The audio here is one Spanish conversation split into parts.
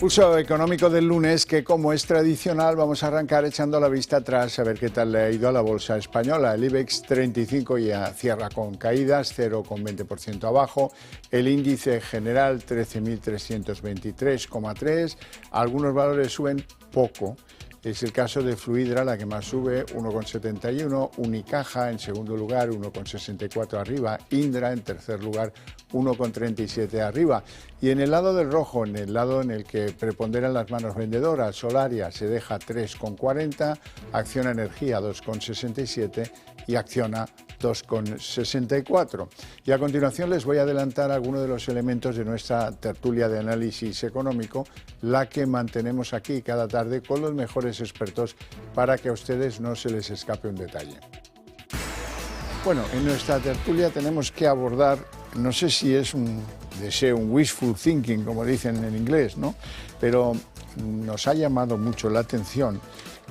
Pulso económico del lunes que, como es tradicional, vamos a arrancar echando la vista atrás a ver qué tal le ha ido a la bolsa española. El IBEX 35 ya cierra con caídas, 0,20% abajo. El índice general 13.323,3. Algunos valores suben poco. Es el caso de Fluidra, la que más sube, 1,71, Unicaja en segundo lugar, 1,64 arriba, Indra en tercer lugar, 1,37 arriba. Y en el lado del rojo, en el lado en el que preponderan las manos vendedoras, Solaria se deja 3,40, Acciona Energía 2,67 y Acciona 2,64. Y a continuación les voy a adelantar algunos de los elementos de nuestra tertulia de análisis económico, la que mantenemos aquí cada tarde con los mejores expertos para que a ustedes no se les escape un detalle. Bueno, en nuestra tertulia tenemos que abordar, no sé si es un deseo, un wishful thinking, como dicen en inglés, ¿no? Pero nos ha llamado mucho la atención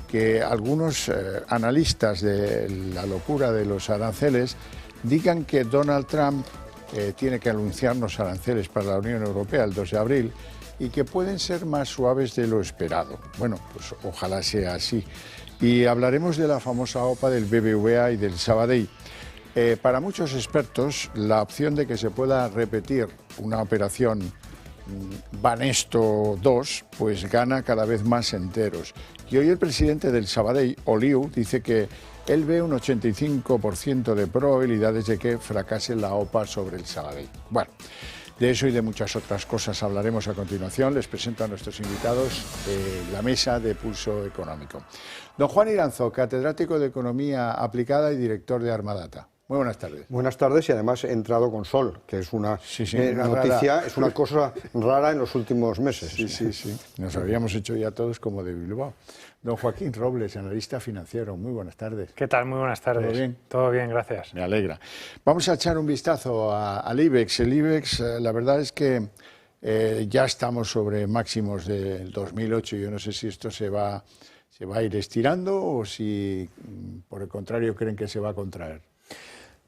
que algunos analistas de la locura de los aranceles digan que Donald Trump tiene que anunciarnos aranceles para la Unión Europea el 2 de abril y que pueden ser más suaves de lo esperado. Bueno, pues ojalá sea así. Y hablaremos de la famosa OPA del BBVA y del Sabadell. Para muchos expertos, la opción de que se pueda repetir una operación Banesto 2, pues gana cada vez más enteros. Y hoy el presidente del Sabadell, Oliu, dice que él ve un 85% de probabilidades de que fracase la OPA sobre el Sabadell. Bueno, de eso y de muchas otras cosas hablaremos a continuación. Les presento a nuestros invitados la mesa de Pulso Económico. Don Juan Iranzo, catedrático de Economía Aplicada y director de Armadata. Muy buenas tardes. Buenas tardes, y además he entrado con sol, que es una noticia, rara. Es una cosa rara en los últimos meses. Sí. Nos habríamos hecho ya todos como de Bilbao. Don Joaquín Robles, analista financiero, muy buenas tardes. ¿Qué tal? Muy buenas tardes. ¿Todo bien? Todo bien, gracias. Me alegra. Vamos a echar un vistazo al IBEX. El IBEX, la verdad es que ya estamos sobre máximos del 2008. Yo no sé si esto se va a ir estirando o si, por el contrario, creen que se va a contraer.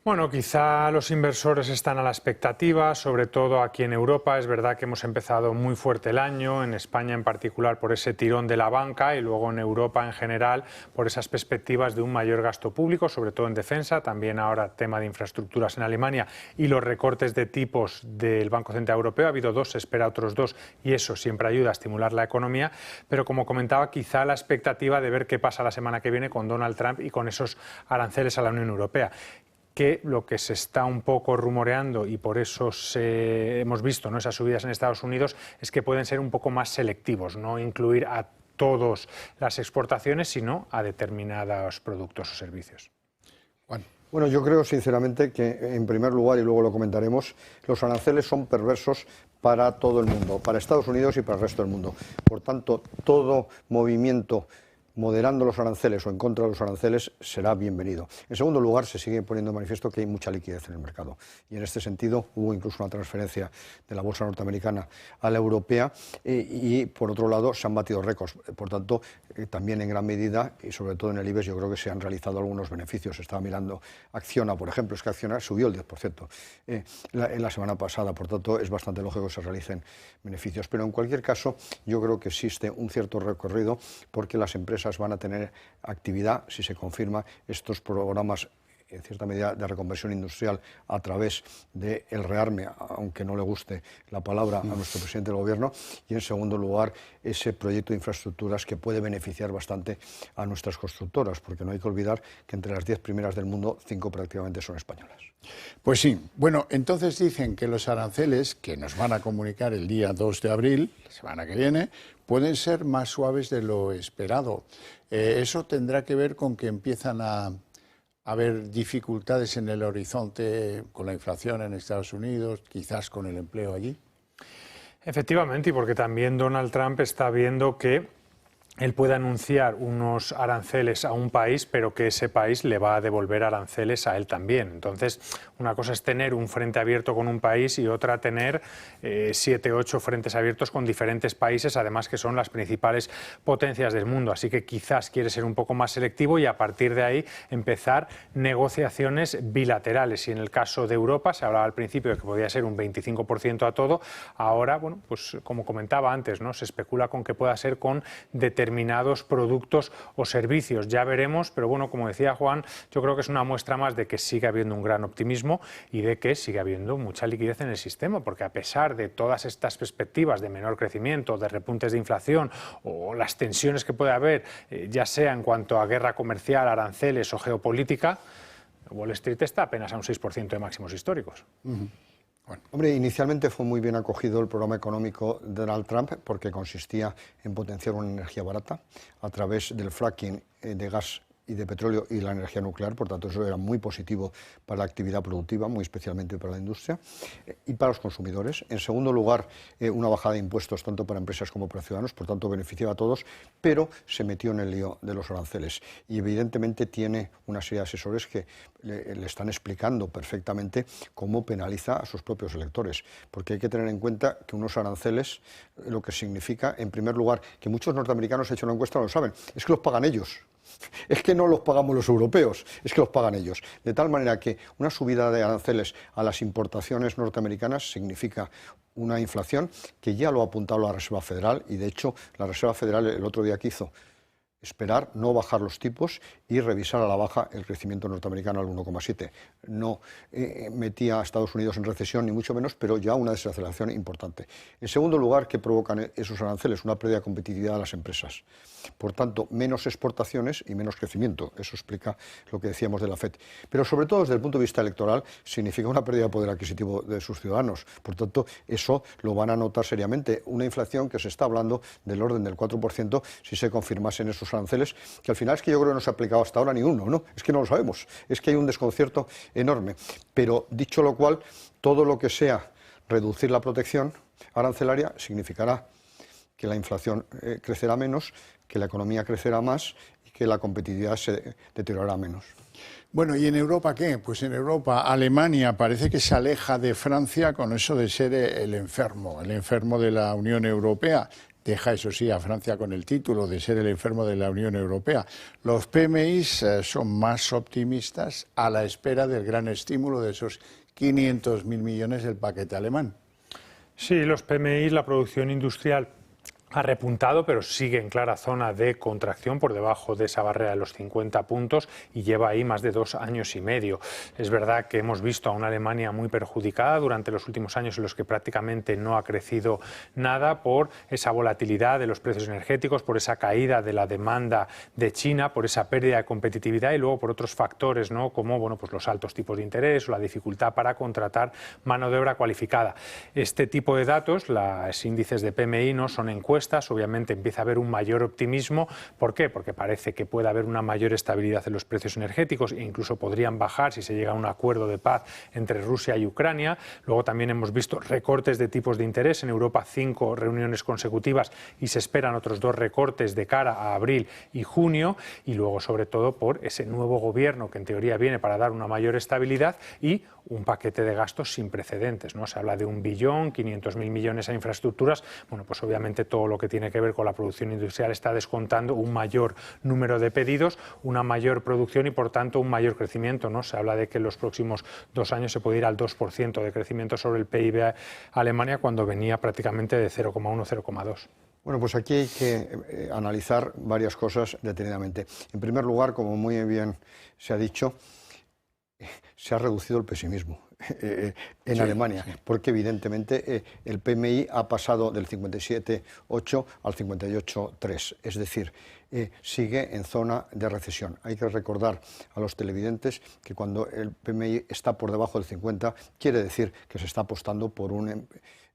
Bueno, quizá los inversores están a la expectativa, sobre todo aquí en Europa. Es verdad que hemos empezado muy fuerte el año, en España en particular por ese tirón de la banca y luego en Europa en general por esas perspectivas de un mayor gasto público, sobre todo en defensa, también ahora tema de infraestructuras en Alemania y los recortes de tipos del Banco Central Europeo. Ha habido dos, se espera otros dos y eso siempre ayuda a estimular la economía, pero como comentaba, quizá la expectativa de ver qué pasa la semana que viene con Donald Trump y con esos aranceles a la Unión Europea. Que lo que se está un poco rumoreando y por eso hemos visto, ¿no?, esas subidas en Estados Unidos es que pueden ser un poco más selectivos, no incluir a todas las exportaciones, sino a determinados productos o servicios. Bueno, yo creo sinceramente que en primer lugar, y luego lo comentaremos, los aranceles son perversos para todo el mundo, para Estados Unidos y para el resto del mundo. Por tanto, todo movimiento moderando los aranceles o en contra de los aranceles será bienvenido. En segundo lugar, se sigue poniendo de manifiesto que hay mucha liquidez en el mercado y en este sentido hubo incluso una transferencia de la bolsa norteamericana a la europea y por otro lado se han batido récords. Por tanto, también en gran medida y sobre todo en el IBEX yo creo que se han realizado algunos beneficios. Estaba mirando Acciona, por ejemplo, es que Acciona subió el 10% en la semana pasada, por tanto es bastante lógico que se realicen beneficios. Pero en cualquier caso yo creo que existe un cierto recorrido porque las empresas van a tener actividad, si se confirma, estos programas en cierta medida de reconversión industrial a través del rearme, aunque no le guste la palabra a nuestro presidente del gobierno, y en segundo lugar ese proyecto de infraestructuras que puede beneficiar bastante a nuestras constructoras, porque no hay que olvidar que entre las 10 primeras del mundo, 5 prácticamente son españolas. Pues sí, bueno, entonces dicen que los aranceles que nos van a comunicar el día 2 de abril, la semana que viene, pueden ser más suaves de lo esperado. Eso tendrá que ver con que empiezan a haber dificultades en el horizonte con la inflación en Estados Unidos, quizás con el empleo allí. Efectivamente, y porque también Donald Trump está viendo que él puede anunciar unos aranceles a un país, pero que ese país le va a devolver aranceles a él también. Entonces, una cosa es tener un frente abierto con un país y otra tener 7, 8 frentes abiertos con diferentes países, además que son las principales potencias del mundo. Así que quizás quiere ser un poco más selectivo y a partir de ahí empezar negociaciones bilaterales. Y en el caso de Europa, se hablaba al principio de que podía ser un 25% a todo. Ahora, bueno, pues como comentaba antes, ¿no? Se especula con que pueda ser con determinados productos o servicios. Ya veremos, pero bueno, como decía Juan, yo creo que es una muestra más de que sigue habiendo un gran optimismo y de que sigue habiendo mucha liquidez en el sistema, porque a pesar de todas estas perspectivas de menor crecimiento, de repuntes de inflación o las tensiones que puede haber, ya sea en cuanto a guerra comercial, aranceles o geopolítica, Wall Street está apenas a un 6% de máximos históricos. Bueno, hombre, inicialmente fue muy bien acogido el programa económico de Donald Trump porque consistía en potenciar una energía barata a través del fracking de gas y de petróleo y la energía nuclear, por tanto eso era muy positivo para la actividad productiva, muy especialmente para la industria y para los consumidores. En segundo lugar, una bajada de impuestos tanto para empresas como para ciudadanos, por tanto beneficiaba a todos, pero se metió en el lío de los aranceles y evidentemente tiene una serie de asesores que le están explicando perfectamente cómo penaliza a sus propios electores, porque hay que tener en cuenta que unos aranceles lo que significa, en primer lugar, que muchos norteamericanos, hecho una encuesta, no lo saben, es que los pagan ellos. Es que no los pagamos los europeos, es que los pagan ellos. De tal manera que una subida de aranceles a las importaciones norteamericanas significa una inflación que ya lo ha apuntado la Reserva Federal y de hecho la Reserva Federal el otro día que hizo esperar, no bajar los tipos y revisar a la baja el crecimiento norteamericano al 1,7. No metía a Estados Unidos en recesión, ni mucho menos, pero ya una desaceleración importante. En segundo lugar, ¿qué provocan esos aranceles? Una pérdida de competitividad de las empresas. Por tanto, menos exportaciones y menos crecimiento. Eso explica lo que decíamos de la FED. Pero sobre todo desde el punto de vista electoral significa una pérdida de poder adquisitivo de sus ciudadanos. Por tanto, eso lo van a notar seriamente. Una inflación que se está hablando del orden del 4% si se confirmasen esos aranceles, que al final es que yo creo que no se ha aplicado hasta ahora ni uno, ¿no? Es que no lo sabemos. Es que hay un desconcierto enorme. Pero dicho lo cual, todo lo que sea reducir la protección arancelaria significará que la inflación crecerá menos, que la economía crecerá más y que la competitividad se deteriorará menos. Bueno, ¿y en Europa qué? Pues en Europa Alemania parece que se aleja de Francia con eso de ser el enfermo de la Unión Europea. Deja, eso sí, a Francia con el título de ser el enfermo de la Unión Europea. Los PMIs son más optimistas a la espera del gran estímulo de esos 500.000 millones del paquete alemán. Sí, los PMI, la producción industrial, ha repuntado, pero sigue en clara zona de contracción por debajo de esa barrera de los 50 puntos y lleva ahí más de 2 años y medio. Es verdad que hemos visto a una Alemania muy perjudicada durante los últimos años en los que prácticamente no ha crecido nada por esa volatilidad de los precios energéticos, por esa caída de la demanda de China, por esa pérdida de competitividad y luego por otros factores, ¿no? Como bueno, pues los altos tipos de interés o la dificultad para contratar mano de obra cualificada. Este tipo de datos, los índices de PMI, no son encuestas. Obviamente empieza a haber un mayor optimismo. ¿Por qué? Porque parece que puede haber una mayor estabilidad en los precios energéticos e incluso podrían bajar si se llega a un acuerdo de paz entre Rusia y Ucrania. Luego también hemos visto recortes de tipos de interés. En Europa 5 reuniones consecutivas y se esperan otros 2 recortes de cara a abril y junio. Y luego sobre todo por ese nuevo gobierno que en teoría viene para dar una mayor estabilidad y un paquete de gastos sin precedentes, ¿no? Se habla de 1 billón, 500.000 millones a infraestructuras. Bueno, pues obviamente todo lo que tiene que ver con la producción industrial está descontando un mayor número de pedidos, una mayor producción y por tanto un mayor crecimiento, ¿no? Se habla de que en los próximos 2 años se puede ir al 2% de crecimiento sobre el PIB Alemania cuando venía prácticamente de 0,1, 0,2. Bueno, pues aquí hay que analizar varias cosas detenidamente. En primer lugar, como muy bien se ha dicho, se ha reducido el pesimismo en Alemania, porque evidentemente el PMI ha pasado del 57,8 al 58,3, es decir, sigue en zona de recesión. Hay que recordar a los televidentes que cuando el PMI está por debajo del 50, quiere decir que se está apostando por un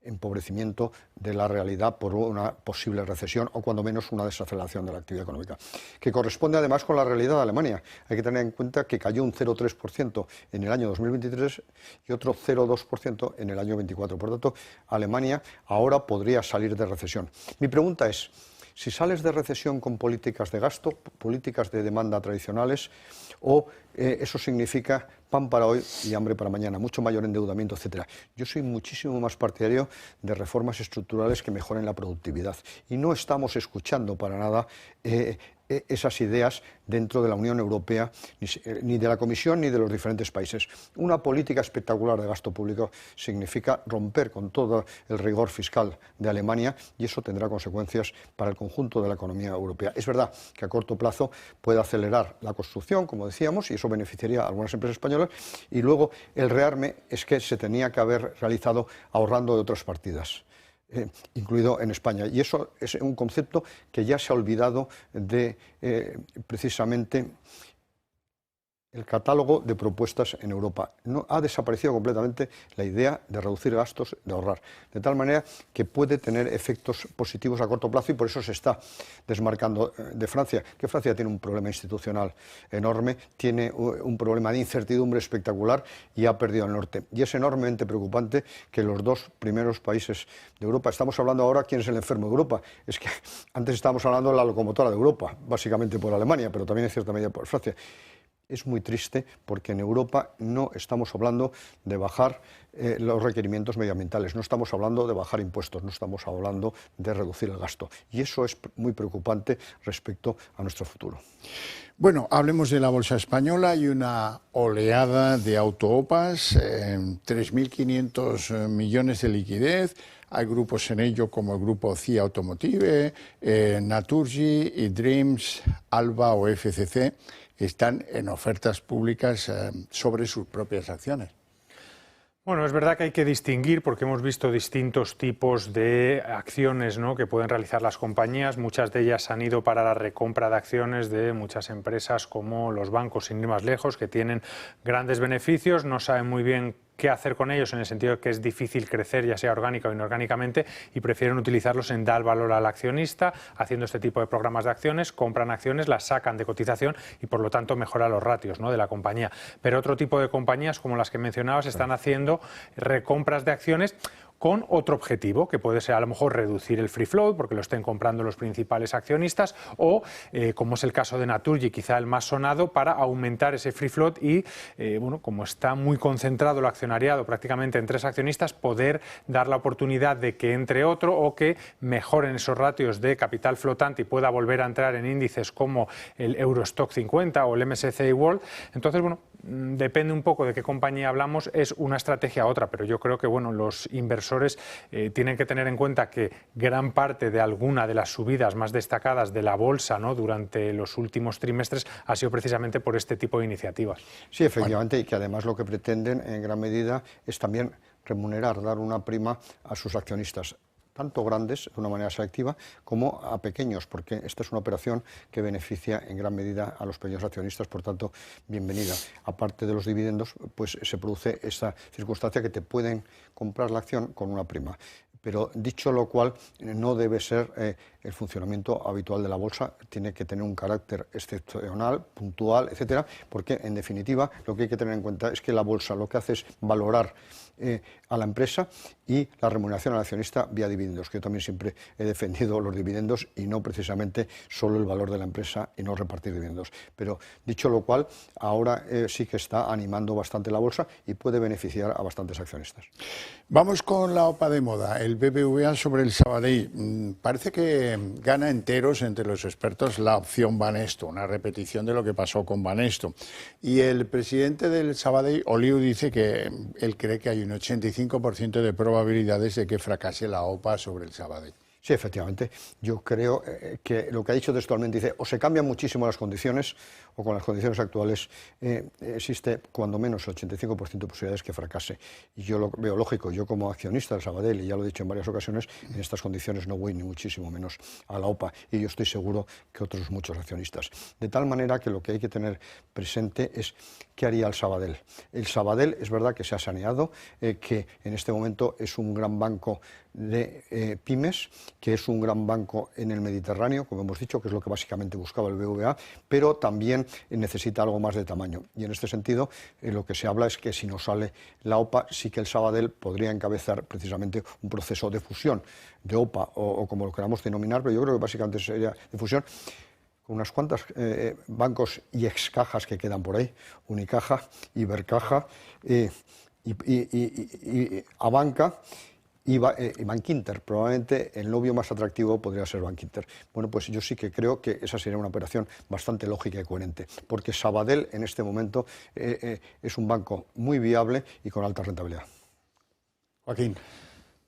empobrecimiento de la realidad por una posible recesión o cuando menos una desaceleración de la actividad económica, que corresponde además con la realidad de Alemania. Hay que tener en cuenta que cayó un 0,3% en el año 2023 y otro 0,2% en el año 2024. Por tanto, Alemania ahora podría salir de recesión. Mi pregunta es, Si sales de recesión con políticas de gasto, políticas de demanda tradicionales, o eso significa pan para hoy y hambre para mañana, mucho mayor endeudamiento, etcétera. Yo soy muchísimo más partidario de reformas estructurales que mejoren la productividad. Y no estamos escuchando para nada esas ideas dentro de la Unión Europea, ni de la Comisión ni de los diferentes países. Una política espectacular de gasto público significa romper con todo el rigor fiscal de Alemania, y eso tendrá consecuencias para el conjunto de la economía europea. Es verdad que a corto plazo puede acelerar la construcción, como decíamos, y eso beneficiaría a algunas empresas españolas, y luego el rearme es que se tenía que haber realizado ahorrando de otras partidas. Incluido en España. Y eso es un concepto que ya se ha olvidado de precisamente el catálogo de propuestas en Europa. No, ha desaparecido completamente la idea de reducir gastos, de ahorrar, de tal manera que puede tener efectos positivos a corto plazo, y por eso se está desmarcando de Francia, que Francia tiene un problema institucional enorme, tiene un problema de incertidumbre espectacular y ha perdido el norte. Y es enormemente preocupante que los dos primeros países de Europa, estamos hablando ahora quién es el enfermo de Europa, es que antes estábamos hablando de la locomotora de Europa, básicamente por Alemania, pero también en cierta medida por Francia. Es muy triste porque en Europa no estamos hablando de bajar los requerimientos medioambientales, no estamos hablando de bajar impuestos, no estamos hablando de reducir el gasto. Y eso es muy preocupante respecto a nuestro futuro. Bueno, hablemos de la bolsa española. Hay una oleada de auto-OPAs, 3.500 millones de liquidez. Hay grupos en ello como el grupo CIA Automotive, Naturgy, eDreams, Alba o FCC. Están en ofertas públicas sobre sus propias acciones. Bueno, es verdad que hay que distinguir porque hemos visto distintos tipos de acciones, ¿no?, que pueden realizar las compañías. Muchas de ellas han ido para la recompra de acciones de muchas empresas como los bancos, sin ir más lejos, que tienen grandes beneficios, no saben muy bien qué hacer con ellos en el sentido de que es difícil crecer, ya sea orgánica o inorgánicamente, y prefieren utilizarlos en dar valor al accionista, haciendo este tipo de programas de acciones, compran acciones, las sacan de cotización y por lo tanto mejora los ratios, ¿no?, de la compañía. Pero otro tipo de compañías, como las que mencionabas, están haciendo recompras de acciones con otro objetivo, que puede ser a lo mejor reducir el free float, porque lo estén comprando los principales accionistas, o, como es el caso de Naturgy, quizá el más sonado, para aumentar ese free float y, bueno, como está muy concentrado el accionariado prácticamente en 3 accionistas, poder dar la oportunidad de que entre otro o que mejoren esos ratios de capital flotante y pueda volver a entrar en índices como el Eurostock 50 o el MSCI World. Entonces, bueno, depende un poco de qué compañía hablamos, es una estrategia a otra, pero yo creo que, bueno, los inversores tienen que tener en cuenta que gran parte de alguna de las subidas más destacadas de la bolsa, ¿no?, durante los últimos trimestres ha sido precisamente por este tipo de iniciativas. Sí, efectivamente, y que además lo que pretenden en gran medida es también remunerar, dar una prima a sus accionistas, tanto grandes de una manera selectiva como a pequeños, porque esta es una operación que beneficia en gran medida a los pequeños accionistas, por tanto, bienvenida. Aparte de los dividendos, pues se produce esta circunstancia que te pueden comprar la acción con una prima. Pero dicho lo cual, no debe ser el funcionamiento habitual de la bolsa, tiene que tener un carácter excepcional, puntual, etcétera, porque en definitiva lo que hay que tener en cuenta es que la bolsa lo que hace es valorar a la empresa y la remuneración al accionista vía dividendos, que yo también siempre he defendido los dividendos y no precisamente solo el valor de la empresa y no repartir dividendos. Pero dicho lo cual, ahora sí que está animando bastante la bolsa y puede beneficiar a bastantes accionistas. Vamos con la OPA de moda, el BBVA sobre el Sabadell. Parece que gana enteros entre los expertos la opción Banesto, una repetición de lo que pasó con Banesto. Y el presidente del Sabadell, Oliu, dice que él cree que hay un 85% de probabilidades de que fracase la OPA sobre el Sabadell. Sí, efectivamente. Yo creo que lo que ha dicho textualmente dice, o se cambian muchísimo las condiciones, o con las condiciones actuales existe cuando menos el 85% de posibilidades que fracase. Y yo lo veo lógico, yo como accionista del Sabadell, y ya lo he dicho en varias ocasiones, en estas condiciones no voy ni muchísimo menos a la OPA, y yo estoy seguro que otros muchos accionistas. De tal manera que lo que hay que tener presente es qué haría el Sabadell. El Sabadell es verdad que se ha saneado, que en este momento es un gran banco de pymes, que es un gran banco en el Mediterráneo, como hemos dicho, que es lo que básicamente buscaba el BBVA, pero también necesita algo más de tamaño. Y en este sentido, lo que se habla es que si no sale la OPA, sí que el Sabadell podría encabezar precisamente un proceso de fusión de OPA o como lo queramos denominar, pero yo creo que básicamente sería de fusión, con unas cuantas bancos y excajas que quedan por ahí, Unicaja, Ibercaja, y Abanca y Bankinter. Probablemente el novio más atractivo podría ser Bankinter. Bueno, pues yo sí que creo que esa sería una operación bastante lógica y coherente, porque Sabadell en este momento es un banco muy viable y con alta rentabilidad. Joaquín.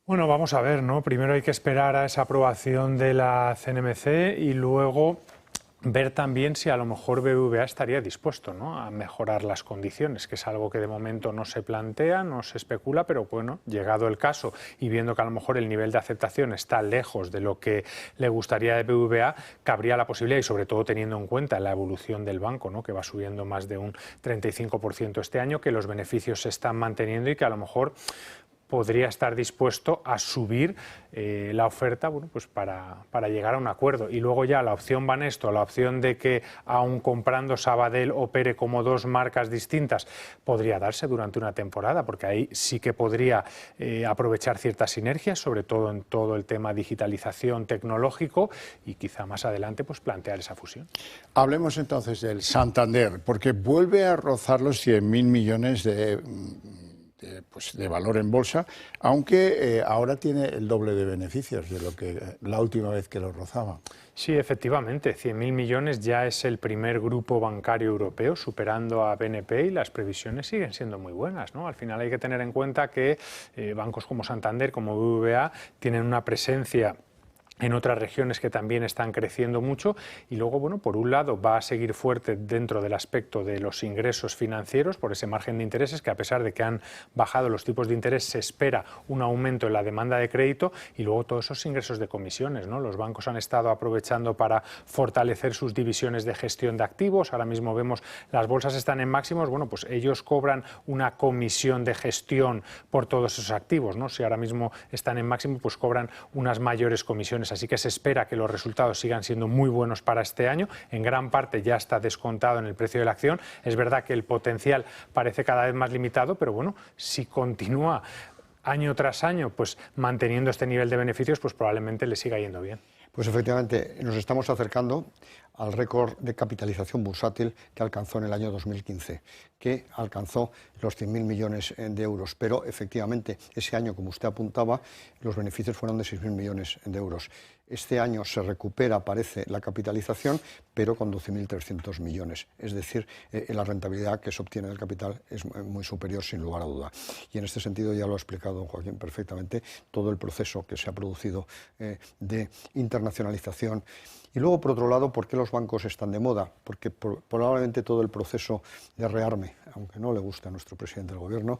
Bueno, vamos a ver, ¿no? Primero hay que esperar a esa aprobación de la CNMC y luego ver también si a lo mejor BBVA estaría dispuesto, ¿no?, a mejorar las condiciones, que es algo que de momento no se plantea, no se especula, pero bueno, llegado el caso y viendo que a lo mejor el nivel de aceptación está lejos de lo que le gustaría de BBVA, cabría la posibilidad, y sobre todo teniendo en cuenta la evolución del banco, ¿no?, que va subiendo más de un 35% este año, que los beneficios se están manteniendo y que a lo mejor podría estar dispuesto a subir la oferta, bueno, pues para llegar a un acuerdo. Y luego ya la opción Banesto, la opción de que aun comprando Sabadell opere como dos marcas distintas, podría darse durante una temporada, porque ahí sí que podría aprovechar ciertas sinergias, sobre todo en todo el tema digitalización tecnológico, y quizá más adelante pues plantear esa fusión. Hablemos entonces del Santander, porque vuelve a rozar los 100.000 millones de valor en bolsa, aunque ahora tiene el doble de beneficios de lo que la última vez que lo rozaba. Sí, efectivamente, 100.000 millones ya es el primer grupo bancario europeo, superando a BNP, y las previsiones siguen siendo muy buenas, ¿no? Al final hay que tener en cuenta que bancos como Santander, como BBVA, tienen una presencia en otras regiones que también están creciendo mucho, y luego, bueno, por un lado va a seguir fuerte dentro del aspecto de los ingresos financieros por ese margen de intereses, que a pesar de que han bajado los tipos de interés se espera un aumento en la demanda de crédito, y luego todos esos ingresos de comisiones, ¿no? Los bancos han estado aprovechando para fortalecer sus divisiones de gestión de activos. Ahora mismo vemos las bolsas están en máximos, bueno, pues ellos cobran una comisión de gestión por todos esos activos, ¿no? Si ahora mismo están en máximo, pues cobran unas mayores comisiones. Así que se espera que los resultados sigan siendo muy buenos para este año. En gran parte ya está descontado en el precio de la acción. Es verdad que el potencial parece cada vez más limitado, pero bueno, si continúa año tras año pues manteniendo este nivel de beneficios, pues probablemente le siga yendo bien. Pues efectivamente, nos estamos acercando al récord de capitalización bursátil que alcanzó en el año 2015, que alcanzó los 100.000 millones de euros. Pero efectivamente, ese año, como usted apuntaba, los beneficios fueron de 6.000 millones de euros. Este año se recupera, parece, la capitalización, pero con 12.300 millones. Es decir, la rentabilidad que se obtiene del capital es muy superior, sin lugar a duda. Y en este sentido, ya lo ha explicado don Joaquín perfectamente, todo el proceso que se ha producido de internacionalización. Y luego, por otro lado, ¿por qué los bancos están de moda? Porque probablemente todo el proceso de rearme, aunque no le guste a nuestro presidente del Gobierno,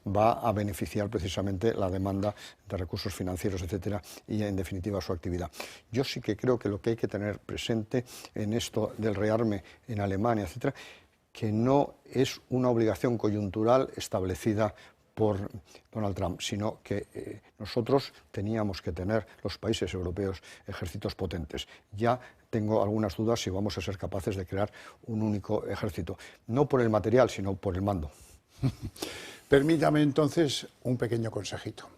va a beneficiar precisamente la demanda de recursos financieros, etcétera, y en definitiva su actividad. Yo sí que creo que lo que hay que tener presente en esto del rearme en Alemania, etcétera, que no es una obligación coyuntural establecida por Donald Trump, sino que nosotros teníamos que tener, los países europeos, ejércitos potentes. Ya tengo algunas dudas si vamos a ser capaces de crear un único ejército, no por el material, sino por el mando. Permítame entonces un pequeño consejito.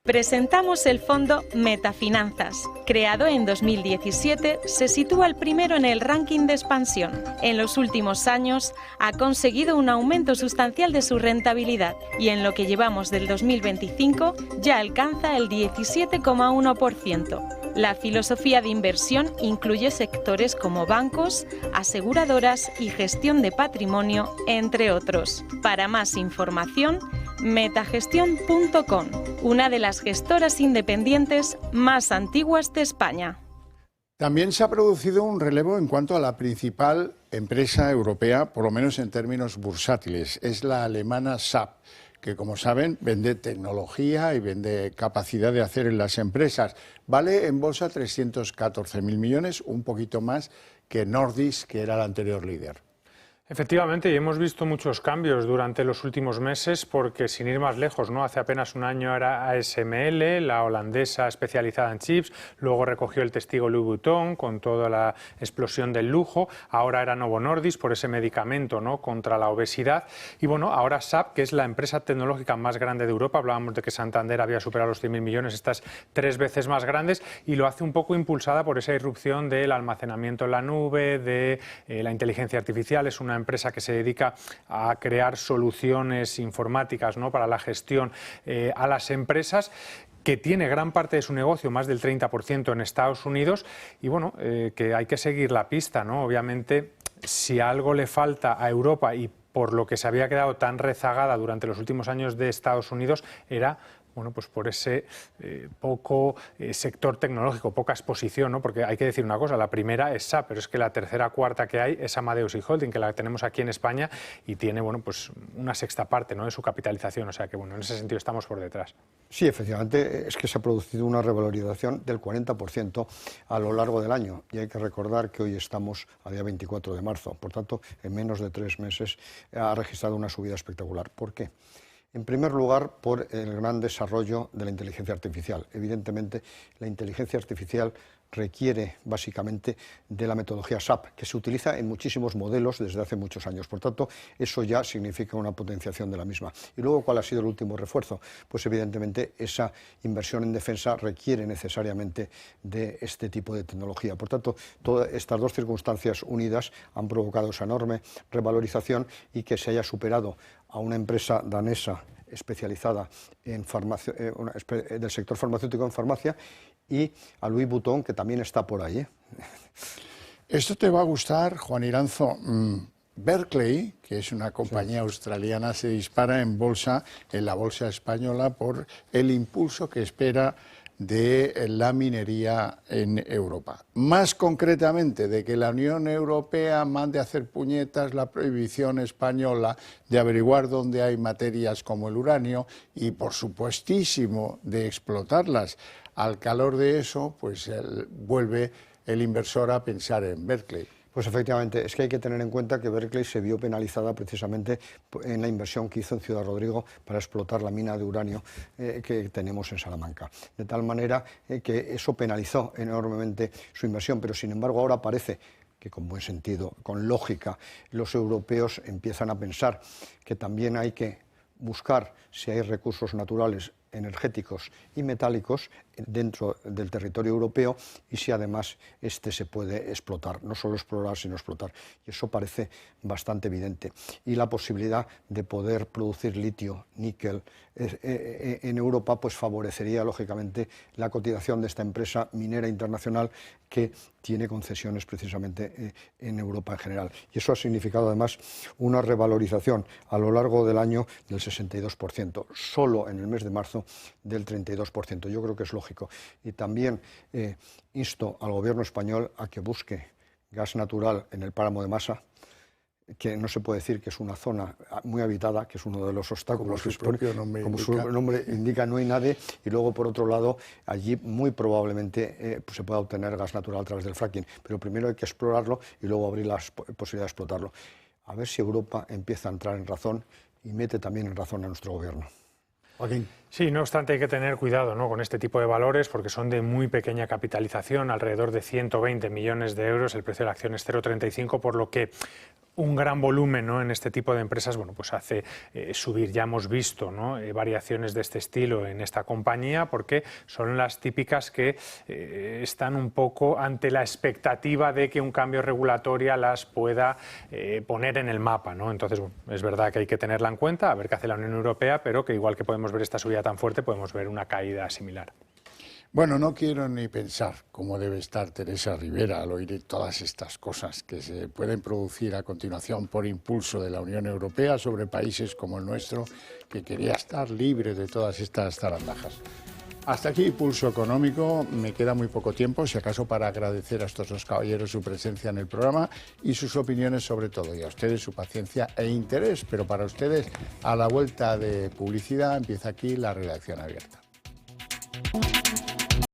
Presentamos el fondo Metafinanzas. Creado en 2017, se sitúa el primero en el ranking de expansión. En los últimos años ha conseguido un aumento sustancial de su rentabilidad y en lo que llevamos del 2025 ya alcanza el 17,1%. La filosofía de inversión incluye sectores como bancos, aseguradoras y gestión de patrimonio, entre otros. Para más información, metagestión.com, una de las gestoras independientes más antiguas de España. También se ha producido un relevo en cuanto a la principal empresa europea, por lo menos en términos bursátiles. Es la alemana SAP, que como saben vende tecnología y vende capacidad de hacer en las empresas. Vale en bolsa 314.000 millones, un poquito más que Nordisk, que era el anterior líder. Efectivamente, y hemos visto muchos cambios durante los últimos meses porque, sin ir más lejos, ¿no? Hace apenas un año era ASML, la holandesa especializada en chips, luego recogió el testigo Louis Vuitton con toda la explosión del lujo, ahora era Novo Nordisk por ese medicamento, ¿no?, contra la obesidad, y bueno, ahora SAP, que es la empresa tecnológica más grande de Europa, hablábamos de que Santander había superado los 100.000 millones, estas 3 veces más grandes, y lo hace un poco impulsada por esa irrupción del almacenamiento en la nube, de la inteligencia artificial. Es una empresa que se dedica a crear soluciones informáticas, ¿no?, para la gestión a las empresas, que tiene gran parte de su negocio, más del 30% en Estados Unidos, y bueno, que hay que seguir la pista, ¿no? Obviamente, si algo le falta a Europa y por lo que se había quedado tan rezagada durante los últimos años de Estados Unidos, era, bueno, pues por ese poco sector tecnológico, poca exposición, ¿no? Porque hay que decir una cosa, la primera es SAP, pero es que la tercera, cuarta que hay es Amadeus y Holding, que la tenemos aquí en España y tiene, bueno, pues una sexta parte, ¿no?, de su capitalización, o sea que, bueno, en ese sentido estamos por detrás. Sí, efectivamente, es que se ha producido una revalorización del 40% a lo largo del año, y hay que recordar que hoy estamos a día 24 de marzo, por tanto, en menos de 3 meses ha registrado una subida espectacular. ¿Por qué? En primer lugar, por el gran desarrollo de la inteligencia artificial. Evidentemente, la inteligencia artificial requiere básicamente de la metodología SAP, que se utiliza en muchísimos modelos desde hace muchos años. Por tanto, eso ya significa una potenciación de la misma. Y luego, ¿cuál ha sido el último refuerzo? Pues evidentemente esa inversión en defensa requiere necesariamente de este tipo de tecnología. Por tanto, todas estas dos circunstancias unidas han provocado esa enorme revalorización y que se haya superado a una empresa danesa especializada en farmacia, del sector farmacéutico en farmacia, y a Louis Vuitton, que también está por ahí. Esto te va a gustar, Juan Iranzo. Berkeley, que es una compañía australiana, se dispara en bolsa, en la bolsa española, por el impulso que espera de la minería en Europa. Más concretamente, de que la Unión Europea mande a hacer puñetas la prohibición española de averiguar dónde hay materias como el uranio y, por supuestísimo, de explotarlas. Al calor de eso, pues vuelve el inversor a pensar en Berkeley. Pues efectivamente, es que hay que tener en cuenta que Berkeley se vio penalizada precisamente en la inversión que hizo en Ciudad Rodrigo para explotar la mina de uranio que tenemos en Salamanca. De tal manera que eso penalizó enormemente su inversión, pero sin embargo ahora parece que con buen sentido, con lógica, los europeos empiezan a pensar que también hay que buscar si hay recursos naturales, energéticos y metálicos dentro del territorio europeo y si además este se puede explotar, no solo explorar sino explotar, y eso parece bastante evidente. Y la posibilidad de poder producir litio, níquel en Europa pues favorecería lógicamente la cotización de esta empresa minera internacional que tiene concesiones precisamente en Europa en general. Y eso ha significado además una revalorización a lo largo del año del 62%, solo en el mes de marzo del 32%. Yo creo que es lógico. Y también insto al gobierno español a que busque gas natural en el páramo de Masa, que no se puede decir que es una zona muy habitada, que es uno de los obstáculos que como su nombre indica, no hay nadie, y luego por otro lado allí muy probablemente pues se pueda obtener gas natural a través del fracking, pero primero hay que explorarlo y luego abrir la posibilidad de explotarlo. A ver si Europa empieza a entrar en razón y mete también en razón a nuestro gobierno. Joaquín. Sí, no obstante hay que tener cuidado, ¿no?, con este tipo de valores porque son de muy pequeña capitalización, alrededor de 120 millones de euros, el precio de la acción es 0,35, por lo que un gran volumen, ¿no?, en este tipo de empresas, bueno, pues hace subir. Ya hemos visto, ¿no?, variaciones de este estilo en esta compañía porque son las típicas que están un poco ante la expectativa de que un cambio regulatorio las pueda poner en el mapa, ¿no? Entonces, bueno, es verdad que hay que tenerla en cuenta, a ver qué hace la Unión Europea, pero que igual que podemos ver esta subida tan fuerte, podemos ver una caída similar. Bueno, no quiero ni pensar cómo debe estar Teresa Rivera al oír todas estas cosas que se pueden producir a continuación por impulso de la Unión Europea sobre países como el nuestro, que quería estar libre de todas estas zarandajas. Hasta aquí Pulso Económico. Me queda muy poco tiempo, si acaso para agradecer a estos dos caballeros su presencia en el programa y sus opiniones sobre todo, y a ustedes su paciencia e interés. Pero para ustedes, a la vuelta de publicidad, empieza aquí la redacción abierta.